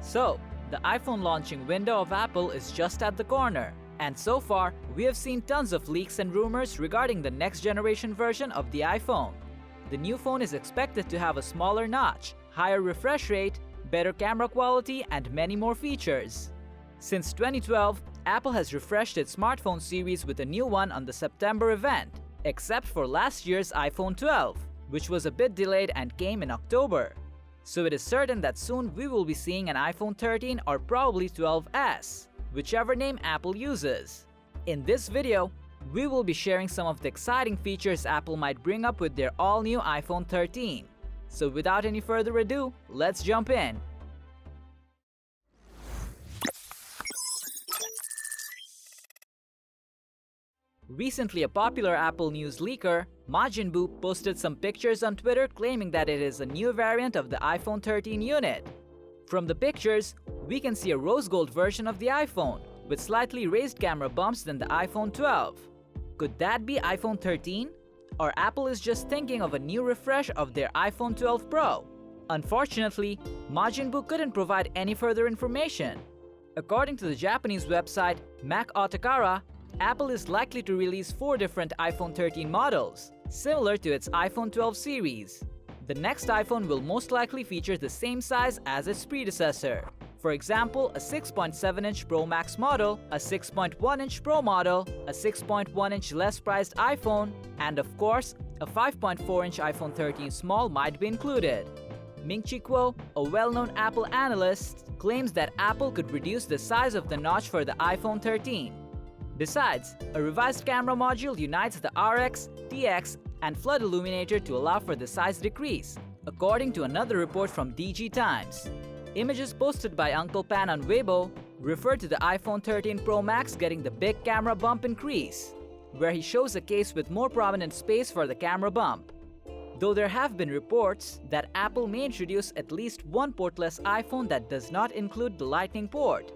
So, the iPhone launching window of Apple is just at the corner. And so far, we have seen tons of leaks and rumors regarding the next generation version of the iPhone. The new phone is expected to have a smaller notch, higher refresh rate, better camera quality, and many more features. Since 2012, Apple has refreshed its smartphone series with a new one on the September event, except for last year's iPhone 12, which was a bit delayed and came in October. So it is certain that soon we will be seeing an iPhone 13 or probably 12s, whichever name Apple uses. In this video, we will be sharing some of the exciting features Apple might bring up with their all-new iPhone 13. So without any further ado, let's jump in. Recently, a popular Apple News leaker, Majin Buu, posted some pictures on Twitter claiming that it is a new variant of the iPhone 13 unit. From the pictures, we can see a rose gold version of the iPhone, with slightly raised camera bumps than the iPhone 12. Could that be iPhone 13? Or Apple is just thinking of a new refresh of their iPhone 12 Pro? Unfortunately, Majin Buu couldn't provide any further information. According to the Japanese website Mac Otakara, Apple is likely to release 4 different iPhone 13 models, similar to its iPhone 12 series. The next iPhone will most likely feature the same size as its predecessor. For example, a 6.7-inch Pro Max model, a 6.1-inch Pro model, a 6.1-inch less priced iPhone, and of course, a 5.4-inch iPhone 13 small might be included. Ming-Chi Kuo, a well-known Apple analyst, claims that Apple could reduce the size of the notch for the iPhone 13. Besides, a revised camera module unites the RX, TX, and flood illuminator to allow for the size decrease, according to another report from DG Times. Images posted by Uncle Pan on Weibo refer to the iPhone 13 Pro Max getting the big camera bump increase, where he shows a case with more prominent space for the camera bump. Though there have been reports that Apple may introduce at least one portless iPhone that does not include the Lightning port.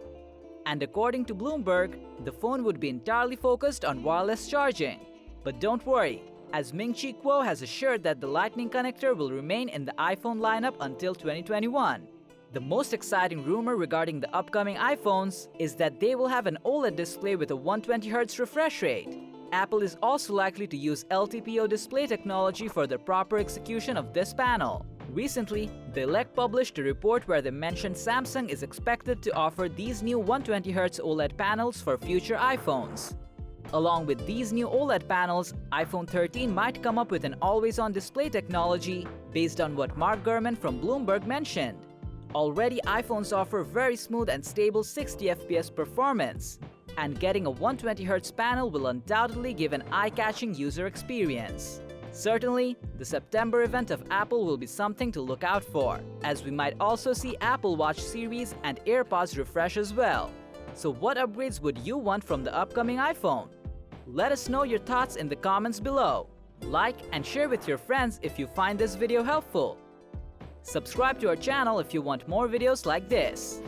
And according to Bloomberg, the phone would be entirely focused on wireless charging. But don't worry, as Ming-Chi Kuo has assured that the Lightning connector will remain in the iPhone lineup until 2021. The most exciting rumor regarding the upcoming iPhones is that they will have an OLED display with a 120Hz refresh rate. Apple is also likely to use LTPO display technology for the proper execution of this panel. Recently, The Elect published a report where they mentioned Samsung is expected to offer these new 120Hz OLED panels for future iPhones. Along with these new OLED panels, iPhone 13 might come up with an always-on display technology based on what Mark Gurman from Bloomberg mentioned. Already, iPhones offer very smooth and stable 60 FPS performance, and getting a 120Hz panel will undoubtedly give an eye-catching user experience. Certainly, the September event of Apple will be something to look out for, as we might also see Apple Watch series and AirPods refresh as well. So what upgrades would you want from the upcoming iPhone? Let us know your thoughts in the comments below. Like and share with your friends if you find this video helpful. Subscribe to our channel if you want more videos like this.